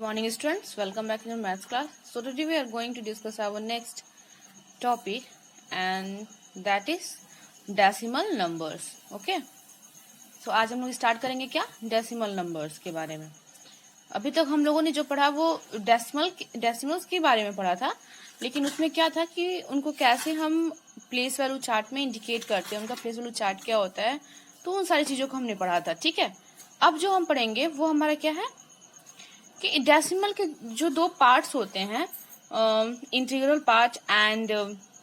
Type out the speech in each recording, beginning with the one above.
Morning students, welcome back to your maths class. So today we are going to discuss our next topic and that is decimal numbers. Okay? So आज हम लोग start करेंगे क्या decimal numbers के बारे में. अभी तक हम लोगों ने जो पढ़ा वो डेसिमल्स के बारे में पढ़ा था, लेकिन उसमें क्या था कि उनको कैसे हम प्लेस वैल्यू चार्ट में इंडिकेट करते हैं, उनका प्लेस वैल्यू चार्ट क्या होता है, तो उन सारी चीजों को हमने पढ़ा था. ठीक है, अब जो हम पढ़ेंगे वो हमारा क्या है कि डेसिमल के जो दो पार्ट्स होते हैं, इंटीग्रल पार्ट एंड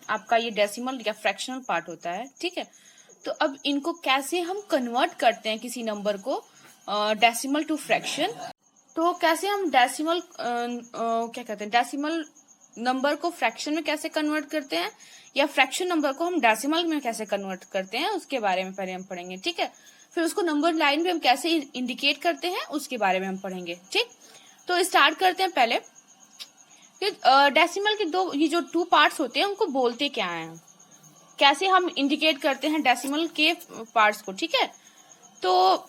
आपका ये डेसिमल या फ्रैक्शनल पार्ट होता है. ठीक है, तो अब इनको कैसे हम कन्वर्ट करते हैं किसी नंबर को डेसिमल टू फ्रैक्शन. तो कैसे हम डेसिमल क्या कहते हैं डेसिमल नंबर को फ्रैक्शन में कैसे कन्वर्ट करते हैं या फ्रैक्शन नंबर को हम डेसिमल में कैसे कन्वर्ट करते हैं उसके बारे में पहले हम पढ़ेंगे. ठीक है, फिर उसको नंबर लाइन पे हम कैसे इंडिकेट करते हैं उसके बारे में हम पढ़ेंगे. ठीक, तो स्टार्ट करते हैं पहले कि डेसिमल के ये जो टू पार्ट्स होते हैं उनको बोलते क्या हैं, कैसे हम इंडिकेट करते हैं डेसिमल के पार्ट्स को. ठीक है, तो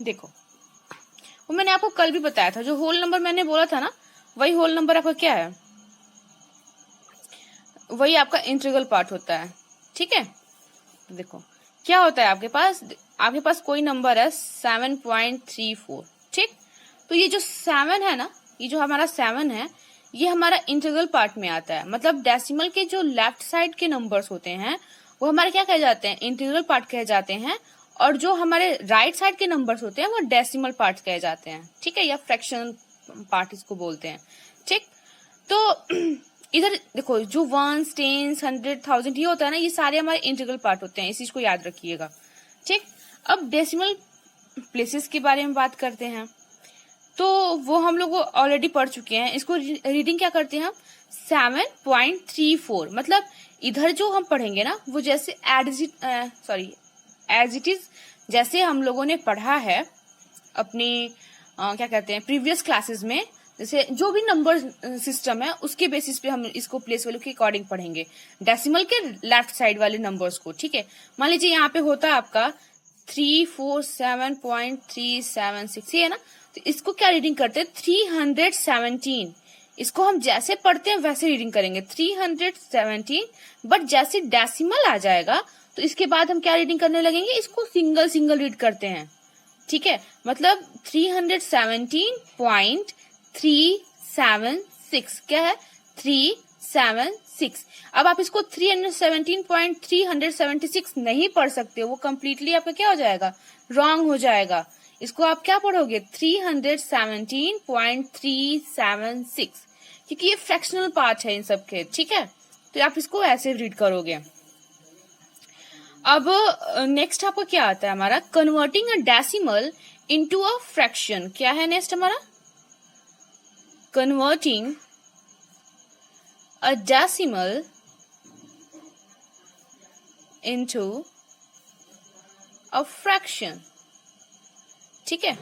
देखो वो मैंने आपको कल भी बताया था, जो होल नंबर मैंने बोला था ना, वही होल नंबर आपका क्या है, वही आपका इंटीग्रल पार्ट होता है. ठीक है, देखो क्या होता है आपके पास कोई नंबर है 7.34. ठीक, तो ये जो 7 है ना, ये जो हमारा 7 है, ये हमारा इंटीग्रल पार्ट में आता है. मतलब डेसिमल के जो लेफ्ट साइड के नंबर्स होते हैं वो हमारे क्या कहे जाते हैं, इंटीग्रल पार्ट कहे जाते हैं, और जो हमारे राइट साइड के नंबर्स होते हैं वो डेसिमल पार्ट कहे जाते हैं. ठीक है, या फ्रैक्शन पार्ट इसको बोलते हैं. ठीक, तो इधर देखो जो 1, 10, 100, 1000 ये होता है ना, ये सारे हमारे इंटीग्रल पार्ट होते हैं, इस चीज को याद रखिएगा. ठीक, अब डेसिमल प्लेसेस के बारे में बात करते हैं, तो वो हम लोग ऑलरेडी पढ़ चुके हैं. इसको रीडिंग क्या करते हैं हम 7.34. मतलब इधर जो हम पढ़ेंगे ना वो जैसे एज इट इज जैसे हम लोगों ने पढ़ा है अपनी क्या कहते हैं प्रीवियस क्लासेस में, जैसे जो भी नंबर सिस्टम है उसके बेसिस पे हम इसको प्लेस वैल्यू के अकॉर्डिंग पढ़ेंगे डेसिमल के लेफ्ट साइड वाले नंबर्स को. ठीक है, मान लीजिए यहाँ पे होता है आपका 347.376, ये है ना, तो इसको क्या रीडिंग करते हैं 317. इसको हम जैसे पढ़ते हैं वैसे रीडिंग करेंगे 317, बट जैसे डेसिमल आ जाएगा तो इसके बाद हम क्या रीडिंग करने लगेंगे, इसको सिंगल रीड करते हैं. ठीक है, मतलब 317.376 क्या है 376. अब आप इसको 317.376 नहीं पढ़ सकते, वो कंप्लीटली आपका क्या हो जाएगा, रॉन्ग हो जाएगा. इसको आप क्या पढ़ोगे 317.376, क्योंकि ये फ्रैक्शनल पार्ट है इन सब के. ठीक है, तो आप इसको ऐसे रीड करोगे. अब नेक्स्ट आपको क्या आता है हमारा converting a decimal into a fraction. क्या है नेक्स्ट हमारा converting a decimal into a fraction. ठीक है,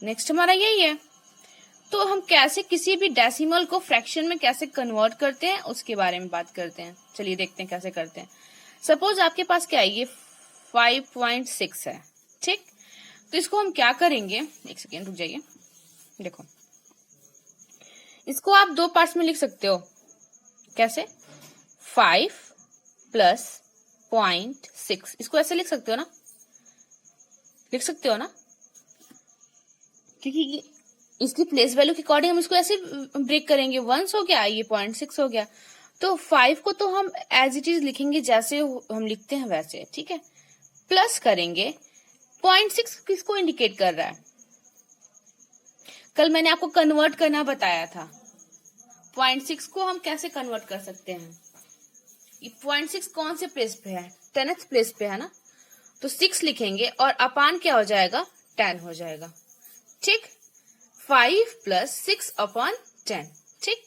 नेक्स्ट हमारा यही है. तो हम कैसे किसी भी डेसिमल को फ्रैक्शन में कैसे कन्वर्ट करते हैं उसके बारे में बात करते हैं. चलिए देखते हैं कैसे करते हैं. सपोज आपके पास क्या है, ये 5.6 है. ठीक, तो इसको हम क्या करेंगे, एक सेकेंड रुक जाइए. देखो इसको आप दो पार्ट्स में लिख सकते हो. कैसे 5 प्लस 0.6, इसको ऐसे लिख सकते हो ना, लिख सकते हो ना, क्योंकि इसकी प्लेस वैल्यू के अकॉर्डिंग हम इसको ऐसे ब्रेक करेंगे. 1 हो गया, ये 0.6 हो गया. तो 5 को तो हम एज इट इज लिखेंगे जैसे हम लिखते हैं वैसे. ठीक है, प्लस करेंगे 0.6 किसको इंडिकेट कर रहा है, कल मैंने आपको कन्वर्ट करना बताया था. 0.6 को हम कैसे कन्वर्ट कर सकते हैं, ये 0.6 कौन से प्लेस पे है, 10th प्लेस पे है ना, तो 6 लिखेंगे और अपान क्या हो जाएगा 10 हो जाएगा. ठीक, 5 प्लस 6 अपॉन 10. ठीक,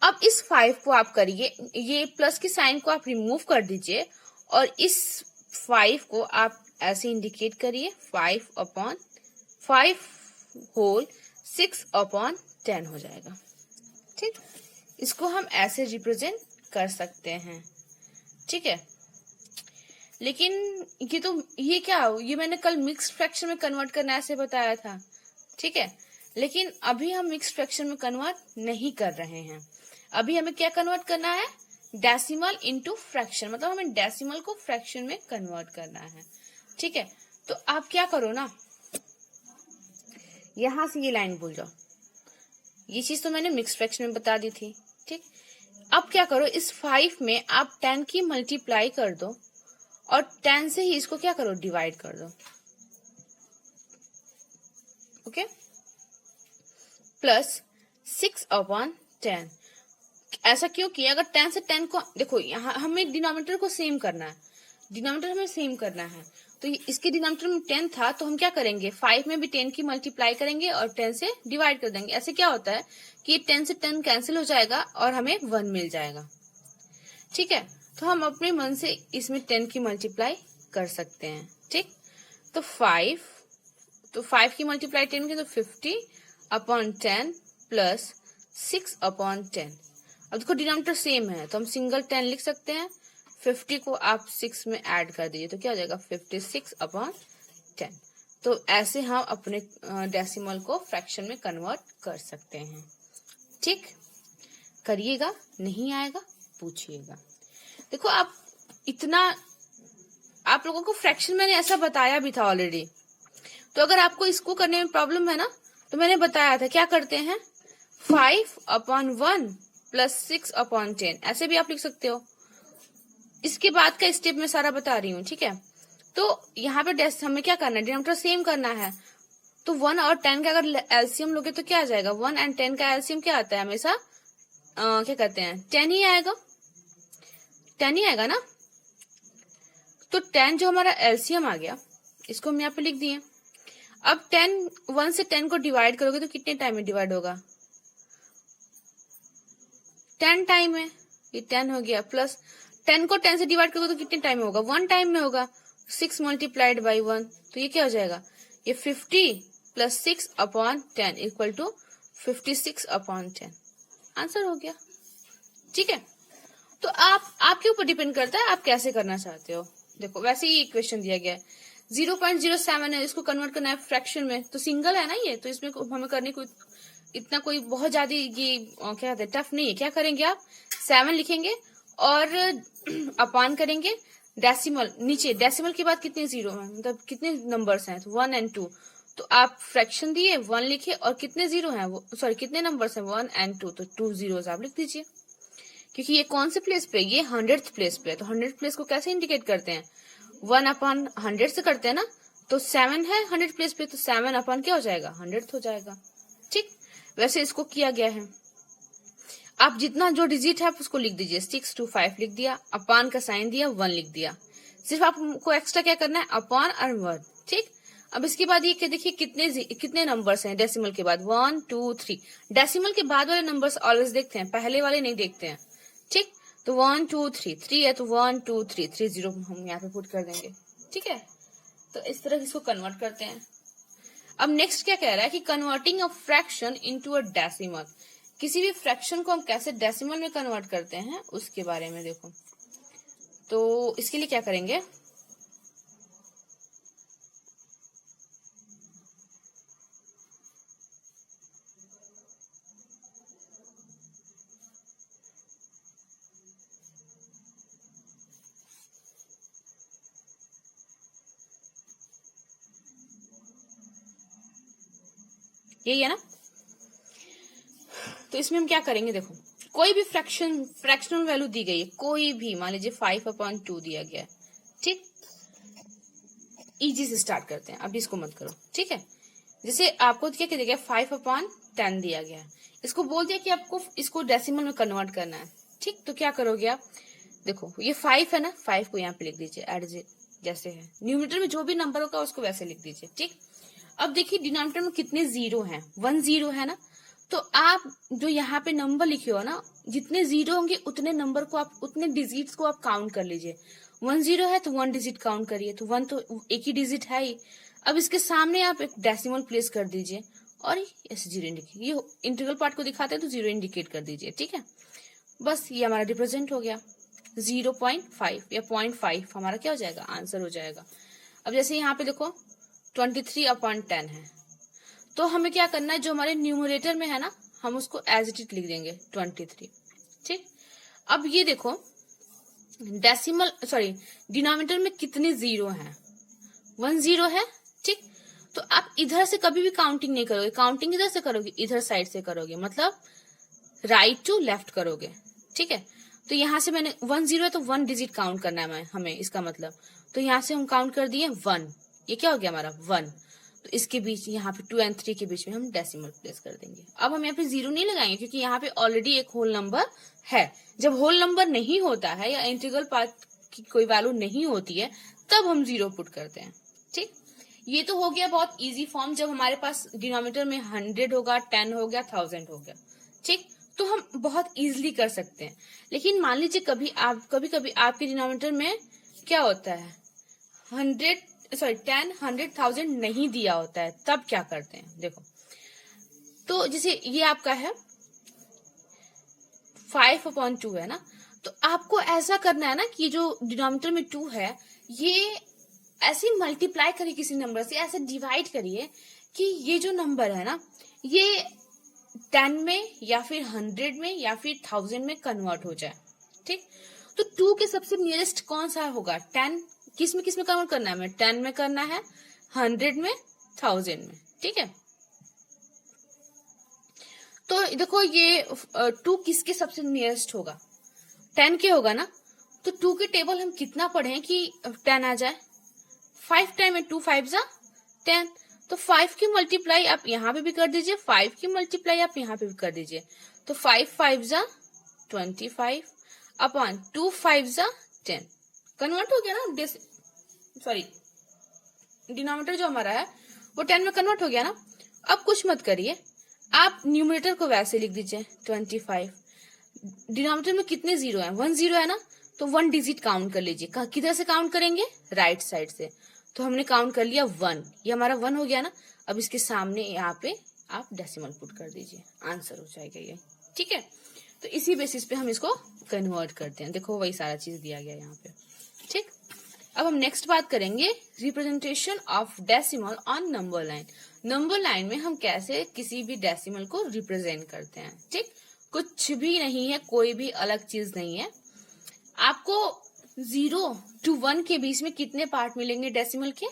अब इस 5 को आप करिए, ये प्लस की साइन को आप रिमूव कर दीजिए और इस 5 को आप ऐसे इंडिकेट करिए 5 अपॉन 5 होल 6 अपॉन 10 हो जाएगा. ठीक, इसको हम ऐसे रिप्रेजेंट कर सकते हैं. ठीक है, लेकिन ये क्या, ये मैंने कल मिक्स्ड फ्रैक्शन में कन्वर्ट करना ऐसे बताया था. ठीक है, लेकिन अभी हम मिक्स फ्रैक्शन में कन्वर्ट नहीं कर रहे हैं। अभी हमें क्या कन्वर्ट करना है, डेसिमल इनटू फ्रैक्शन, मतलब हमें डेसिमल को फ्रैक्शन में कन्वर्ट करना है। ठीक है, तो आप क्या करो ना, यहां से ये लाइन भूल जाओ, ये चीज तो मैंने मिक्स फ्रैक्शन में बता दी थी। ठीक, अब क्या करो, इस 5 में आप 10 की मल्टीप्लाई कर दो और 10 से ही इसको क्या करो, डिवाइड कर दो। Okay, plus 6/10। ऐसा क्यों किया, अगर 10 से 10 को देखो, यहाँ हमें डिनोमिनेटर को सेम करना है, डिनोमिनेटर हमें सेम करना है, तो इसके डिनोमिनेटर में 10 था, तो हम क्या करेंगे, 5 में भी 10 की मल्टीप्लाई करेंगे और 10 से डिवाइड कर देंगे। ऐसे क्या होता है कि 10 से 10 कैंसिल हो जाएगा और हमें 1 मिल जाएगा। ठीक है, तो हम अपने मन से इसमें 10 की मल्टीप्लाई कर सकते हैं। ठीक, तो 5 की मल्टीप्लाई 10 की, तो 50/10 प्लस 6/10। अब देखो डिनोमिनेटर सेम है, तो हम सिंगल 10 लिख सकते हैं, 50 को आप 6 में ऐड कर दीजिए, तो क्या हो जाएगा, 56/10। तो ऐसे हम अपने डेसिमल को फ्रैक्शन में कन्वर्ट कर सकते हैं। ठीक, करिएगा, नहीं आएगा पूछिएगा। देखो आप लोगों को फ्रैक्शन मैंने ऐसा बताया भी था ऑलरेडी, तो अगर आपको इसको करने में प्रॉब्लम है ना, तो मैंने बताया था क्या करते हैं, 5/1 प्लस 6/10, ऐसे भी आप लिख सकते हो। इसके बाद का स्टेप मैं सारा बता रही हूँ। ठीक है, तो यहाँ पे हमें क्या करना है, डिनोमिनेटर सेम करना है, तो 1 और 10 का अगर एलसीएम लोगे तो क्या आ जाएगा, 1 एंड 10 का एलसीएम क्या आता है हमेशा, क्या कहते हैं, 10 ही आएगा, 10 ही आएगा ना। तो 10 जो हमारा एलसीएम आ गया, इसको हम यहाँ पे लिख दिए। अब 1 से 10 को डिवाइड करोगे तो कितने टाइम में डिवाइड होगा, 10 टाइम में, ये 10 हो गया, प्लस 10 को 10 से डिवाइड करोगे तो कितने टाइम में होगा, 1 टाइम में होगा, 6 मल्टीप्लाइड बाई 1, तो ये क्या हो जाएगा, ये 50 प्लस 6/10 इक्वल टू 56/10, आंसर हो गया। ठीक है, तो आपके ऊपर डिपेंड करता है आप कैसे करना चाहते हो। देखो वैसे ही इक्वेशन दिया गया है, 0.07 है, इसको कन्वर्ट करना है फ्रैक्शन में, तो सिंगल है ना ये, तो इसमें हमें करने को इतना कोई बहुत ज्यादा ये क्या कहते हैं, टफ नहीं है। क्या करेंगे आप, 7 लिखेंगे और अपान करेंगे, डेसिमल नीचे, डेसिमल के बाद कितने जीरो हैं, मतलब कितने नंबर्स हैं, 1 एंड 2, तो आप फ्रैक्शन दिए, 1 लिखे और कितने जीरो हैं, सॉरी कितने नंबर्स हैं, 1 एंड 2, तो 2 जीरोस आप लिख दीजिए। क्योंकि ये कौन से प्लेस पे, ये 100th प्लेस पे है, तो 100th प्लेस को कैसे इंडिकेट करते हैं, 1/100 से करते हैं ना, तो 7 है 100 प्लेस पे, तो 7 क्या हो जाएगा, 100th हो जाएगा। ठीक, वैसे इसको किया गया है। आप जितना जो डिजिट है आप उसको लिख दीजिए, 6 to 5 लिख दिया, अपान का साइन दिया, 1 लिख दिया। सिर्फ आपको एक्स्ट्रा क्या करना है, अपान और 1। ठीक, अब इसके बाद ये देखिए कितने नंबर्स हैं डेसिमल के बाद, 1 2 3। डेसिमल के बाद वाले नंबर्स ऑलवेज देखते हैं, पहले वाले नहीं देखते हैं। ठीक, तो 1 2 3 3 है, तो 1 2 3 3 0 हम यहाँ पे पुट कर देंगे। ठीक है, तो इस तरह इसको कन्वर्ट करते हैं। अब नेक्स्ट क्या कह रहा है कि converting a fraction into a decimal, किसी भी फ्रैक्शन को हम कैसे डेसिमल में कन्वर्ट करते हैं उसके बारे में देखो। तो इसके लिए क्या करेंगे, यही है ना। तो इसमें हम क्या करेंगे, देखो कोई भी फ्रैक्शनल वैल्यू दी गई है, कोई भी, मान लीजिए 5/2 दिया गया है। ठीक, इजी से स्टार्ट करते हैं, अभी इसको मत करो। ठीक है, जैसे आपको क्या दिया गया, 5/10 दिया गया है, इसको बोल दिया कि आपको इसको डेसिमल में कन्वर्ट करना है। ठीक, तो क्या करोगे आप, देखो ये 5 है ना, 5 को यहाँ पे लिख दीजिए, एड जैसे है, न्यूमरेटर में जो भी नंबर होगा उसको वैसे लिख दीजिए। ठीक, अब देखिए डिनोमिनेटर में कितने जीरो हैं, 1 0 है ना, तो आप जो यहाँ पे नंबर लिखे हो ना, जितने जीरो होंगे उतने नंबर को आप, उतने डिजिट्स को आप काउंट कर लीजिए। 1 0 है तो 1 डिजिट काउंट करिए, तो 1 तो एक ही डिजिट है ही। अब इसके सामने आप एक डेसिमल प्लेस कर दीजिए और ऐसे 0 इंडिकेट, ये इंटीग्रल पार्ट को दिखाते हैं तो 0 इंडिकेट कर दीजिए। ठीक है, बस ये हमारा रिप्रेजेंट हो गया, 0.5 या 0.5 हमारा क्या हो जाएगा, आंसर हो जाएगा। अब जैसे यहाँ पे देखो 23/10 है, तो हमें क्या करना है, जो हमारे न्यूमरेटर में है ना, हम उसको एज इट इज लिख देंगे 23। ठीक, अब ये देखो डेसिमल डिनोमिनेटर में कितने जीरो हैं, 1 0 है। ठीक, तो आप इधर से कभी भी काउंटिंग नहीं करोगे, काउंटिंग इधर से करोगे, इधर साइड से करोगे, मतलब राइट टू लेफ्ट करोगे। ठीक है, तो यहां से मैंने 1 0 है तो 1 डिजिट काउंट करना है हमें, इसका मतलब तो यहां से हम काउंट कर दिए 1, ये क्या हो गया हमारा 1। तो इसके बीच यहाँ पे 2 और 3 के बीच में हम डेसिमल प्लेस कर देंगे। अब हम यहाँ पे 0 नहीं लगाएंगे क्योंकि यहाँ पे ऑलरेडी एक होल नंबर है। जब होल नंबर नहीं होता है या इंटीग्रल पार्ट की कोई वैल्यू नहीं होती है तब हम 0 पुट करते हैं। ठीक, ये तो हो गया बहुत इजी फॉर्म, जब हमारे पास डिनोमिनेटर में 100 होगा, 10 हो गया, 1000 हो गया। ठीक, तो हम बहुत इजीली कर सकते हैं। लेकिन मान लीजिए कभी कभी आपके डिनोमिनेटर में क्या होता है, 10, 100, 1000 नहीं दिया होता है, तब क्या करते हैं देखो। तो जैसे ये आपका है 5/2 है ना, तो आपको ऐसा करना है ना कि जो डिनोमिनेटर में 2 है ये ऐसे मल्टीप्लाई करिए किसी नंबर से, ऐसे डिवाइड करिए कि ये जो नंबर है ना ये 10 में या फिर 100 में या फिर 1000 में कन्वर्ट हो जाए। ठीक, तो 2 के सबसे नियरेस्ट कौन सा होगा, 10। किस में कन्वर्ट करना है, हमें 10 में करना है, 100 में, 1000 में। ठीक है, तो देखो ये 2 किसके सबसे नियरेस्ट होगा, 10 के होगा ना। तो 2 के टेबल हम कितना पढ़े हैं कि 10 आ जाए, 5 टाइम 2 5 जा 10। तो 5 की मल्टीप्लाई आप यहाँ पे भी कर दीजिए, 5 की मल्टीप्लाई आप यहाँ पे भी कर दीजिए। तो 5 5 जा 25 अपॉन 2 5 जा 10, कन्वर्ट हो गया ना। डिनोमिनेटर जो हमारा है वो 10 में कन्वर्ट हो गया ना। अब कुछ मत करिए, आप न्यूमरेटर को वैसे लिख दीजिए 25। डिनोमिनेटर में कितने जीरो है, 1 0 है ना, तो 1 डिजिट काउंट कर लीजिए। किधर से काउंट करेंगे, राइट साइड से। तो हमने काउंट कर लिया 1, ये हमारा 1 हो गया ना। अब इसके सामने यहाँ पे आप डेसिमल पुट कर दीजिए, आंसर हो जाएगा ये। ठीक है, तो इसी बेसिस पे हम इसको कन्वर्ट करते हैं। देखो वही सारा चीज दिया गया यहाँ पे। ठीक, अब हम नेक्स्ट बात करेंगे representation of decimal on number line. Number line में हम कैसे किसी भी डेसिमल को रिप्रेजेंट करते हैं। ठीक, कुछ भी नहीं है, कोई भी अलग चीज नहीं है। आपको 0 to 1 के बीच में कितने पार्ट मिलेंगे डेसिमल के,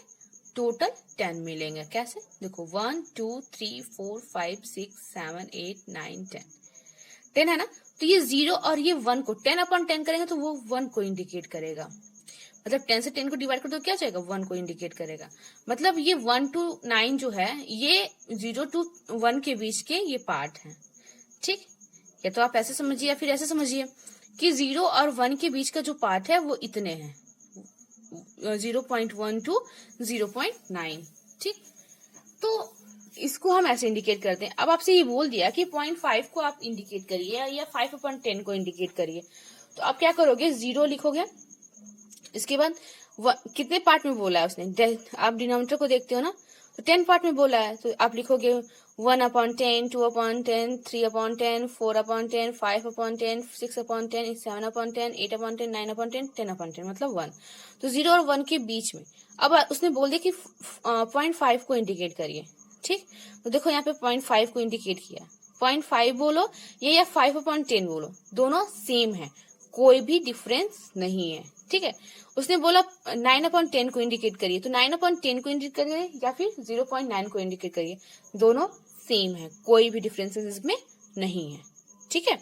टोटल 10 मिलेंगे। कैसे देखो 1 2 3 4 5 6 7 8 9 10 है ना। तो ये 0 और ये 1 को 10/10 करेंगे तो वो 1 को इंडिकेट करेगा। मतलब 10 से 10 को डिवाइड कर दो क्या जाएगा, 1 को इंडिकेट करेगा। मतलब ये 1 to 9 जो है ये 0 to 1 के बीच के ये पार्ट है। ठीक, या तो आप ऐसे समझिए या फिर ऐसे समझिए कि 0 और 1 के बीच का जो पार्ट है वो इतने हैं, 0.1 to 0.9। ठीक, तो इसको हम ऐसे इंडिकेट करते हैं। अब आपसे ये बोल दिया कि 0.5 को आप इंडिकेट करिए या 5/10 को इंडिकेट करिए, तो आप क्या करोगे, 0 लिखोगे। इसके बाद कितने पार्ट में बोला है उसने, आप डिनोमिनेटर को देखते हो ना, तो 10 पार्ट में बोला है, तो आप लिखोगे 1/10 2/10 3/10 4/10 5/10 6/10 7/10 8/10 9/10 10/10 मतलब 1। तो 0 और 1 के बीच में। अब उसने बोल दिया कि 0.5 को इंडिकेट करिए। ठीक, तो देखो यहाँ पे 0.5 को इंडिकेट किया, 0.5 बोलो ये या 5/10 बोलो, दोनों सेम है, कोई भी डिफरेंस नहीं है। ठीक है, उसने बोला 9/10 को इंडिकेट करिए, तो 9/10 को इंडिकेट करिए या फिर 0.9 को इंडिकेट करिए, दोनों सेम है, कोई भी डिफरेंसेस इसमें नहीं है। ठीक है,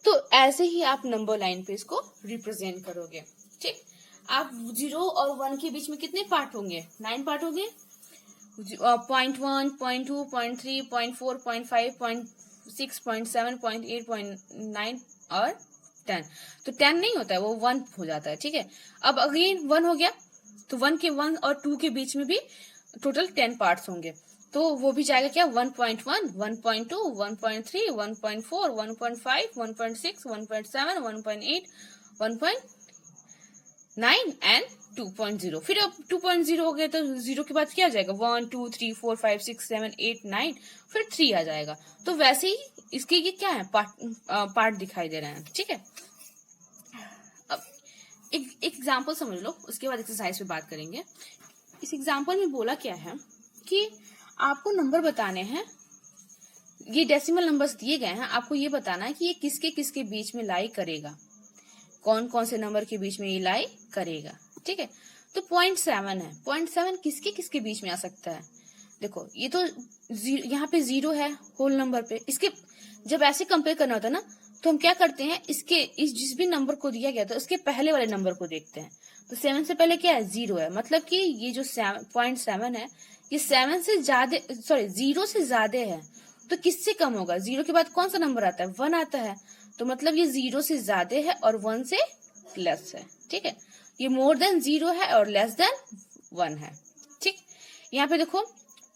तो ऐसे ही आप नंबर लाइन पे इसको रिप्रेजेंट करोगे। ठीक, आप 0 और 1 के बीच में कितने पार्ट होंगे, 9 पार्ट होंगे, 0.1 0.2 0.3 0.4 0.5 0.6 0.7 0.8 0.9 और 10। तो 10 नहीं होता है, वो 1 हो जाता है। ठीक है, अब अगेन 1 हो गया, तो 1 और 2 के बीच में भी टोटल 10 पार्ट्स होंगे, तो वो भी जाएगा क्या, 1.1 1.2 1.3 1.4 1.5 1.6 1.7 1.8 1.9 एंड 2.0। फिर अब 2.0 हो गया तो 0 के बाद क्या आ जाएगा, 1 2 3 4 5 6 7 8 9 फिर 3 आ जाएगा। तो वैसे ही इसके ये क्या है, पार्ट दिखाई दे रहे हैं। ठीक है, अब एक एग्जाम्पल समझ लो, उसके बाद एक्सरसाइज पे बात करेंगे। इस एग्जाम्पल में बोला क्या है कि आपको नंबर बताने हैं, ये डेसिमल नंबर्स दिए गए हैं, आपको ये बताना है कि ये किसके किसके बीच में लाई करेगा, कौन कौन से नंबर के बीच में ये लाई करेगा। ठीक है, तो 0.7 है, 0.7 किसके किसके बीच में आ सकता है। देखो ये तो यहाँ पे 0 है होल नंबर पे, इसके जब ऐसे कंपेयर करना होता है ना, तो हम क्या करते हैं, इस जिस भी नंबर को दिया गया था उसके पहले वाले नंबर को देखते हैं। तो 7 से पहले क्या है, 0 है, मतलब कि ये जो 0.7 है ये 7 से ज्यादा, सॉरी 0 से ज्यादा है। तो किससे कम होगा, 0 के बाद कौन सा नंबर आता है, 1 आता है। तो मतलब ये 0 से ज्यादा है और 1 से लेस है। ठीक है, ये मोर देन 0 है और लेस देन 1 है। ठीक, यहाँ पे देखो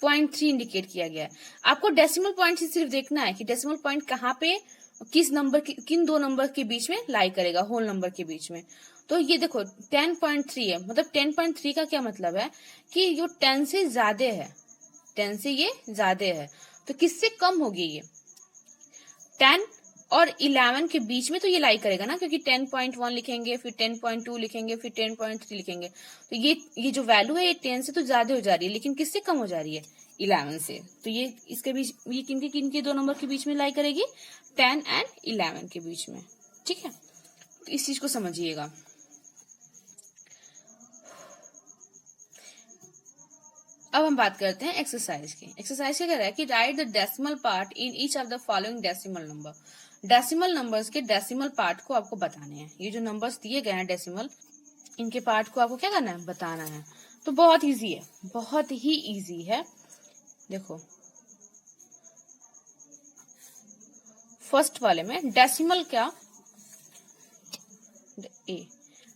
0.3 इंडिकेट किया गया है। आपको डेसिमल पॉइंट से सिर्फ देखना है कि डेसिमल पॉइंट कहाँ पे किस नंबर किन दो नंबर के बीच में लाई करेगा, होल नंबर के बीच में। तो ये देखो 10.3 है, मतलब 10.3 का क्या मतलब है कि जो 10 से ज्यादा है, 10 से ये ज्यादा है, तो किससे कम होगी ये, 10 और 11 के बीच में तो ये लाई करेगा ना, क्योंकि 10.1 लिखेंगे, फिर 10.2 लिखेंगे, फिर 10.3 लिखेंगे। तो ये जो वैल्यू है ये 10 से तो ज्यादा हो जा रही है, लेकिन किससे कम हो जा रही है, 11 से। तो ये इसके बीच, ये किनके दो नंबर के बीच में लाई करेगी, 10 एंड 11 के बीच में। ठीक है, तो इस चीज को समझिएगा। अब हम बात करते हैं एक्सरसाइज की। एक्सरसाइज क्या कह रहा है कि write the decimal part in each of the following decimal number. Decimal numbers के डेसिमल पार्ट को आपको बताने हैं। ये जो नंबर्स दिए गए हैं डेसिमल, इनके पार्ट को आपको क्या करना है, बताना है। तो बहुत इजी है, बहुत ही इजी है। देखो फर्स्ट वाले में डेसिमल क्या,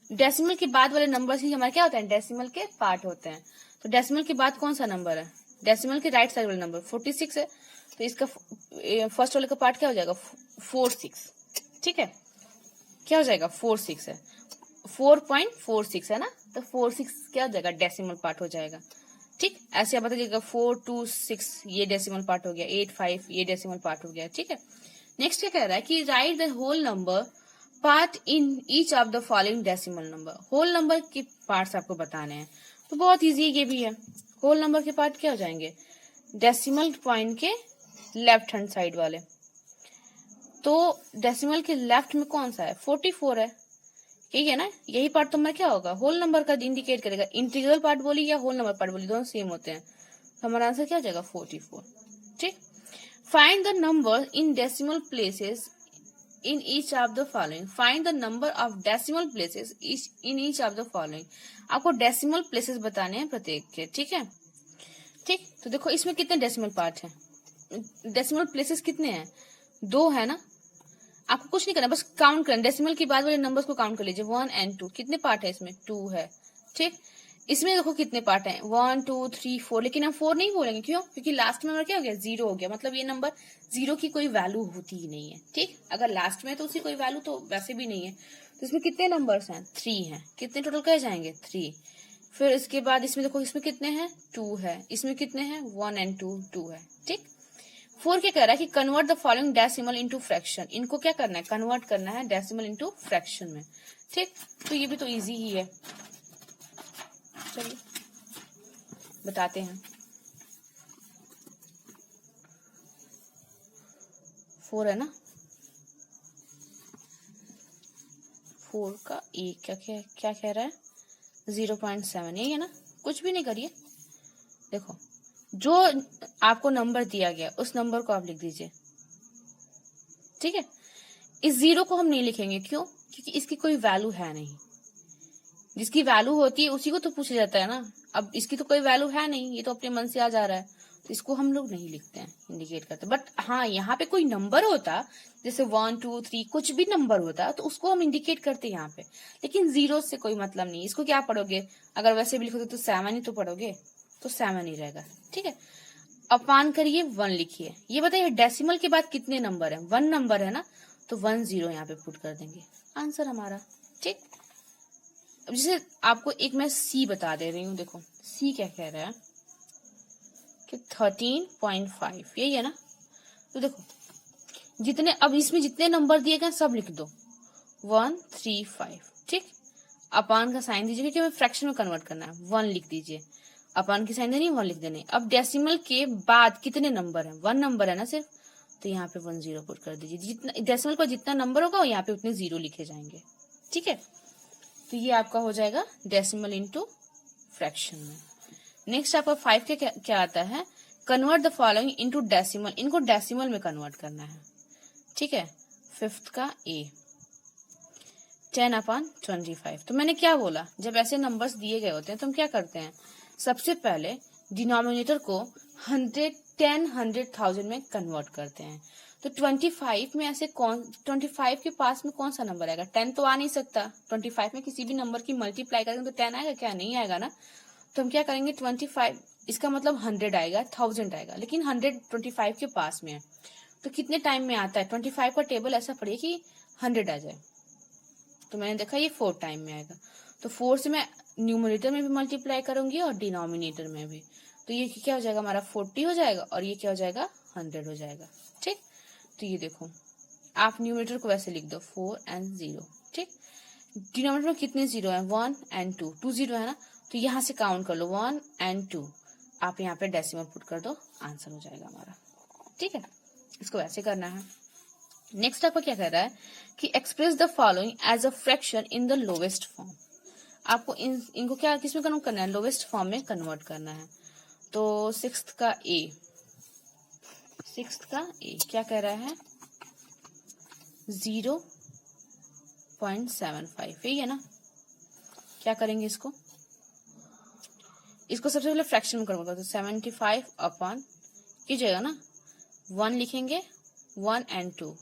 डेसिमल के बाद वाले नंबर्स ही हमारे क्या होते हैं, डेसिमल के पार्ट होते हैं। तो डेसिमल के बाद कौन सा नंबर है, डेसिमल के राइट साइड वाला नंबर 46 है। तो इसका फर्स्ट वाले का पार्ट क्या हो जाएगा, 46। ठीक है, क्या हो जाएगा, 46 है, 4.46 है ना, तो 46 क्या हो जाएगा, डेसिमल पार्ट हो जाएगा। ठीक, ऐसे आप बताइएगा 426 ये डेसिमल पार्ट हो गया, 85 ये डेसिमल पार्ट हो गया। ठीक है, नेक्स्ट क्या कह रहा है कि write the whole number part in each of the following decimal number. Whole number के पार्ट्स आपको बताने हैं। तो बहुत इजी ये भी है। होल नंबर के पार्ट क्या हो जाएंगे, डेसिमल पॉइंट के लेफ्ट हैंड साइड वाले। तो डेसिमल के लेफ्ट में कौन सा है, 44 है, ठीक है ना। यही पार्ट तो मैं क्या होगा, होल नंबर का इंडिकेट करेगा। इंटीग्रल पार्ट बोली या होल नंबर पार्ट बोली, दोनों सेम होते हैं। तो हमारा आंसर क्या हो जाएगा, 44। ठीक, find the number in decimal places in each of the following. Find the number of decimal places in each of the following. आपको डेसिमल प्लेसेस बताने हैं प्रत्येक के। ठीक है, ठीक, तो देखो इसमें कितने डेसिमल पार्ट हैं, डेसिमल प्लेसेस कितने हैं, 2 है ना। आपको कुछ नहीं करना, बस काउंट करना, डेसिमल के बाद वाले नंबर्स को काउंट कर लीजिए, 1 and 2। कितने पार्ट है इसमें, 2 है। ठीक, इसमें देखो कितने पार्ट हैं, 1 2 3 4, लेकिन हम 4 नहीं बोलेंगे, क्यों, क्योंकि लास्ट में क्या हो गया, 0 हो गया, मतलब ये नंबर 0 की कोई वैल्यू होती ही नहीं है। ठीक, अगर लास्ट में तो उसकी कोई वैल्यू तो वैसे भी नहीं है। तो इसमें कितने नंबर्स हैं, 3 हैं। कितने टोटल कहे जाएंगे, 3। फिर इसके बाद इसमें देखो, इसमें कितने हैं, 2 है। इसमें कितने हैं, 1 and 2, 2 है। ठीक, 4 क्या कह रहा है कि convert the following decimal into fraction. इनको क्या करना है, कन्वर्ट करना है डेसिमल इनटू फ्रैक्शन में। ठीक, तो ये भी तो इजी ही है, चलिए बताते हैं। 4 है ना, 4 का ए क्या कह रहा है, 0.7, यही है ना। कुछ भी नहीं करिए, देखो जो आपको नंबर दिया गया उस नंबर को आप लिख दीजिए। ठीक है, इस 0 को हम नहीं लिखेंगे, क्यों, क्योंकि इसकी कोई वैल्यू है नहीं। जिसकी वैल्यू होती है उसी को तो पूछा जाता है ना। अब इसकी तो कोई वैल्यू है नहीं, ये तो अपने मन से आ जा रहा है, तो इसको हम लोग नहीं लिखते हैं, इंडिकेट करते। बट हाँ, यहाँ पे कोई नंबर होता, जैसे 1 2 3 कुछ भी नंबर होता, तो उसको हम इंडिकेट करते यहाँ पे। लेकिन 0 से कोई मतलब नहीं। इसको क्या पढ़ोगे, अगर वैसे भी लिखोगे तो 7 ही तो पढ़ोगे, तो 7 ही रहेगा। ठीक है, अपान करिए 1 लिखिए। ये बताइए डेसिमल के बाद कितने नंबर है, 1 नंबर है ना, तो 1 0 यहाँ पे पुट कर देंगे, आंसर हमारा। ठीक, अब जैसे आपको एक मैं सी बता दे रही हूँ, देखो सी क्या कह रहा है कि 13.5, यही है ना। तो देखो जितने, अब इसमें जितने नंबर दिए गए सब लिख दो, 1 3 5। ठीक, अपान का साइन दीजिए, क्योंकि हमें फ्रैक्शन में कन्वर्ट करना है, 1 लिख दीजिए। अपन की साइन देनी, 1 लिख देनी। अब डेसिमल के बाद कितने नंबर है, 1 नंबर है ना सिर्फ, तो यहाँ पे 1 0 पुट कर दीजिए। जितना डेसिमल का जितना नंबर होगा यहाँ पे उतने 0 लिखे जाएंगे, ठीक है। तो ये आपका हो जाएगा डेसिमल इनटू फ्रैक्शन में। नेक्स्ट आपका 5 के क्या आता है, convert the following into decimal, इनको डेसिमल में कन्वर्ट करना है, ठीक है। 5th का A 10/25। तो मैंने क्या बोला, जब ऐसे नंबर्स दिए गए होते हैं तो हम क्या करते हैं, सबसे पहले डिनोमिनेटर को 100, 10, 100,000 में कन्वर्ट करते हैं। तो 25 में ऐसे 25 के पास में कौन सा नंबर आएगा, 10 तो आ नहीं सकता। 25 में किसी भी नंबर की मल्टीप्लाई करेंगे तो 10 आएगा क्या, नहीं आएगा ना। तो हम क्या करेंगे, 25 इसका मतलब 100 आएगा, 1000 आएगा, लेकिन 100 25 के पास में है। तो कितने टाइम में आता है, 25 का टेबल ऐसा पढ़िए कि 100 आ जाए। तो मैंने देखा ये 4 टाइम में आएगा। तो 4 से मैं न्यूमरेटर में भी मल्टीप्लाई करूंगी और डिनोमिनेटर में भी। तो ये क्या हो जाएगा, हमारा 40 हो जाएगा और ये क्या हो जाएगा, 100 हो जाएगा, ठीक। तो ये देखो, आप न्यूमरेटर को वैसे लिख दो 4 and 0, ठीक। डिनोमिनेटर में कितने 0 है, 1 and 2, 2 0 है ना। तो यहाँ से काउंट कर लो 1 and 2, आप यहाँ पे डेसिमल पुट कर दो, आंसर हो जाएगा हमारा, ठीक है। इसको ऐसे करना है। नेक्स्ट आपको क्या कह रहा है कि express the following as a fraction in the lowest form. आपको इनको क्या किसमें कन्वर्ट करना है, लोवेस्ट फॉर्म में कन्वर्ट करना है। तो 6th का A क्या कह रहा है, 0.75, यही है ना। क्या करेंगे इसको सबसे पहले फ्रैक्शन में कन्वर्ट करते, 75 अपॉन कीजिएगा ना, 1 लिखेंगे, 1 and 2,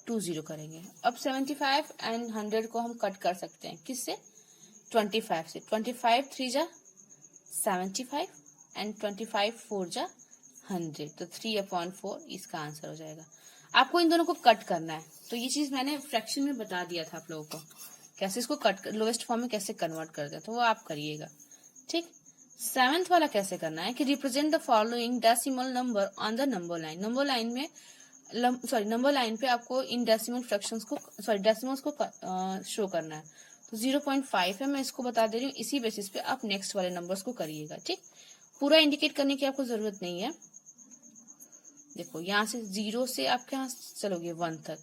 2 0 करेंगे। अब 75 and 100 को हम कट कर सकते हैं, किससे, 25 से। 25 3 जा 75 and 25 4 जा 100, तो 3/4 इसका आंसर हो जाएगा। आपको इन दोनों को कट करना है। तो ये चीज मैंने फ्रैक्शन में बता दिया था आप लोगों को, कैसे इसको कट लोवेस्ट फॉर्म में कैसे कन्वर्ट कर दे, तो वो आप करिएगा, ठीक। 7th वाला कैसे करना है कि represent the following decimal number on the number line. Number line पे आपको इन डेसिमल फ्रैक्शंस को डेसिमल्स को शो करना है। तो 0.5 है, मैं इसको बता दे रही हूँ, इसी बेसिस पे आप नेक्स्ट वाले नंबर्स को करिएगा, ठीक। पूरा इंडिकेट करने की आपको जरूरत नहीं है। देखो यहाँ से 0 से आप क्या चलोगे 1 तक,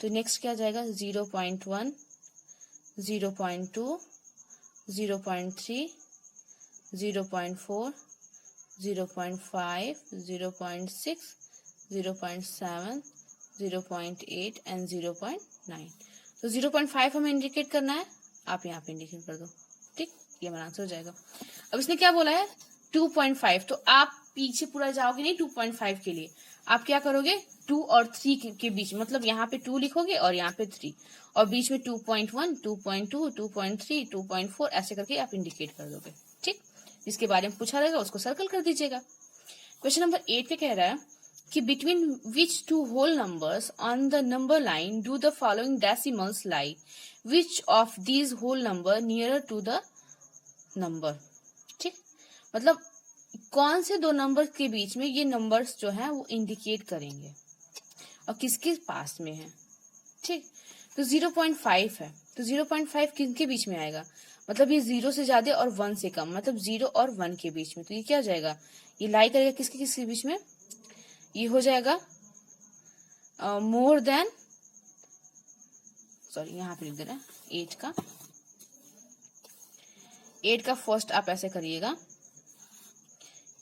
तो नेक्स्ट क्या जाएगा, 0.1, 0.2, 0.3, 0.4, 0.5, 0.6, 0.7, 0.8 एंड 0.9। तो 0.5 हमें इंडिकेट करना है, आप यहाँ पे इंडिकेट कर दो, ठीक। ये हमारा आंसर हो जाएगा। अब इसने क्या बोला है, 2.5, तो आप पीछे पूरा जाओगे नहीं 2.5 के लिए, आप क्या करोगे 2 और 3 के बीच, मतलब यहाँ पे 2 लिखोगे और यहाँ पे 3, और बीच में 2.1, 2.2, 2.3, 2.4 ऐसे करके आप इंडिकेट कर दोगे, ठीक। जिसके बारे में पूछा रहेगा उसको सर्कल कर दीजिएगा। क्वेश्चन नंबर 8 पे कह रहा है कि between which 2 whole numbers on the number line do the following decimals lie, which of these whole number nearer to the number, ठीक। मतलब कौन से 2 नंबर के बीच में ये नंबर्स जो है वो इंडिकेट करेंगे और किसके पास में है, ठीक। तो 0.5 है, तो 0.5 किनके बीच में आएगा, मतलब ये 0 से ज्यादा और 1 से कम, मतलब 0 और 1 के बीच में। तो ये क्या हो जाएगा, ये लाई करेगा किसके बीच में, ये हो जाएगा मोर देन, सॉरी यहाँ पे लिख देना 8 का फर्स्ट आप ऐसे करिएगा,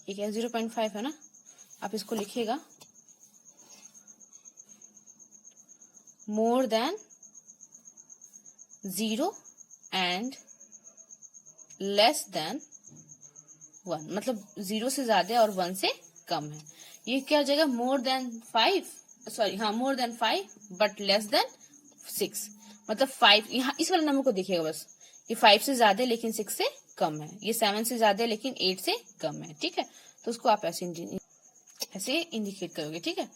ये क्या 0.5 है ना, आप इसको लिखिएगा more than 0 and less than 1, मतलब 0 से ज्यादा और 1 से कम है। ये क्या हो जाएगा, more than 5 but less than 6, मतलब 5, यहाँ इस वाले नंबर को देखिएगा बस, ये 5 से ज्यादा है लेकिन 6 से कम है, ये 7 से ज्यादा है लेकिन 8 से कम है, ठीक है। तो उसको आप ऐसे इंडिकेट करोगे, ठीक है।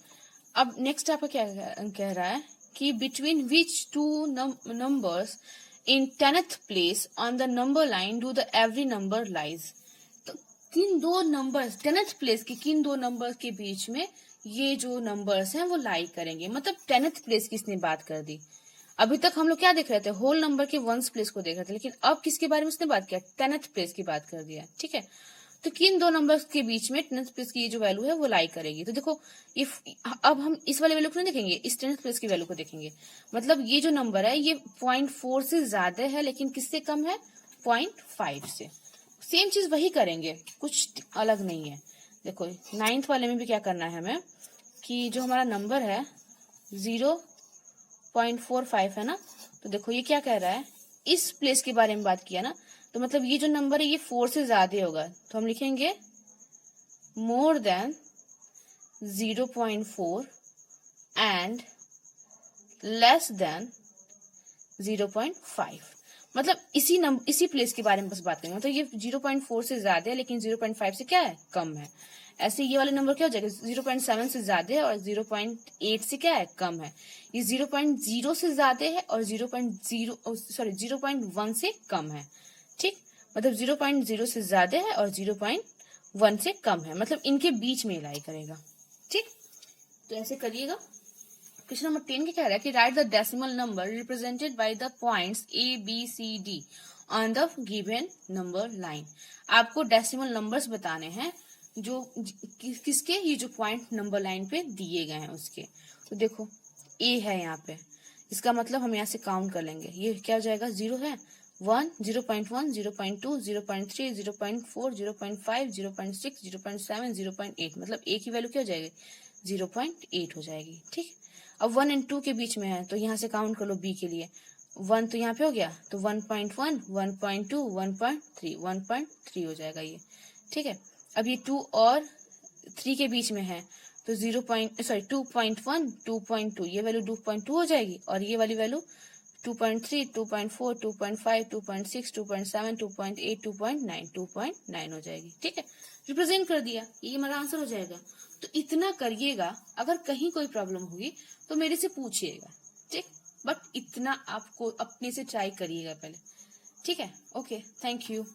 अब नेक्स्ट आपका क्या कह रहा है कि between which 2 numbers in 10th place on the number line do the every number lies. तो किन 2 नंबर्स 10th प्लेस के किन 2 नंबर के बीच में ये जो नंबर्स हैं वो लाई करेंगे, मतलब 10th प्लेस की इसने बात कर दी। अभी तक हम लोग क्या देख रहे थे, होल नंबर के 1th प्लेस को देख रहे थे, लेकिन अब किसके बारे में उसने बात किया, 10th प्लेस की बात कर दिया, ठीक है। तो किन दो नंबर्स के बीच में टेंथ प्लेस की जो वैल्यू है वो लाई करेगी। तो देखो इफ अब हम इस वाले वैल्यू को नहीं देखेंगे, इस टेंथ प्लेस की वैल्यू को देखेंगे। मतलब ये जो नंबर है ये 0.4 से ज्यादा है लेकिन किससे कम है, 0.5 से। सेम चीज वही करेंगे, कुछ अलग नहीं है। देखो 9th वाले में भी क्या करना है हमें कि जो हमारा नंबर है 0.45 है ना, तो देखो ये क्या कह रहा है, इस प्लेस के बारे में बात किया ना, तो मतलब ये जो नंबर है ये 4 से ज्यादा होगा, तो हम लिखेंगे more than 0.4 and less than 0.5। मतलब इसी प्लेस के बारे में बस बात करेंगे। मतलब ये 0.4 से ज्यादा है लेकिन 0.5 से क्या है, कम है। ऐसे ये वाला नंबर क्या हो जाएगा, 0.7 से ज्यादा है और 0.8 से क्या है, कम है। ये 0.0 से ज्यादा है और 0.1 से कम है। ठीक, मतलब 0.0 से ज्यादा है और 0.1 से कम है, मतलब इनके बीच में लाई करेगा। ठीक, तो ऐसे करिएगा। क्वेश्चन नंबर 10 क्या कह रहा है कि write the decimal number represented by the points A B C D on the given number line. आपको डेसिमल नंबर्स बताने हैं जो किसके, ये जो पॉइंट नंबर लाइन पे दिए गए हैं उसके। तो देखो ए है यहाँ पे, इसका मतलब हम यहाँ से काउंट कर लेंगे, ये क्या हो जाएगा, 0 है, 1, 0.1, 0.2, 0.3, 0.4, 0.5, 0.6, 0.7, 0.8, मतलब ए की वैल्यू क्या हो जाएगी, 0.8 हो जाएगी। ठीक, अब 1 और 2 के बीच में है तो यहाँ से काउंट कर लो बी के लिए, 1 तो यहाँ पे हो गया, तो 1.1, 1.2, 1.3, 1.3 हो जाएगा ये। ठीक है, अब ये 2 और 3 के बीच में है तो 2.1, 2.2, ये वैल्यू 2.2 हो जाएगी और ये वाली वैल्यू 2.3, 2.4, 2.5, 2.6, 2.7, 2.8, 2.9, 2.9 हो जाएगी। ठीक है, रिप्रेजेंट कर दिया, ये हमारा आंसर हो जाएगा। तो इतना करिएगा, अगर कहीं कोई प्रॉब्लम होगी तो मेरे से पूछिएगा। ठीक, बट इतना आपको अपने से ट्राई करिएगा पहले। ठीक है, ओके, थैंक यू।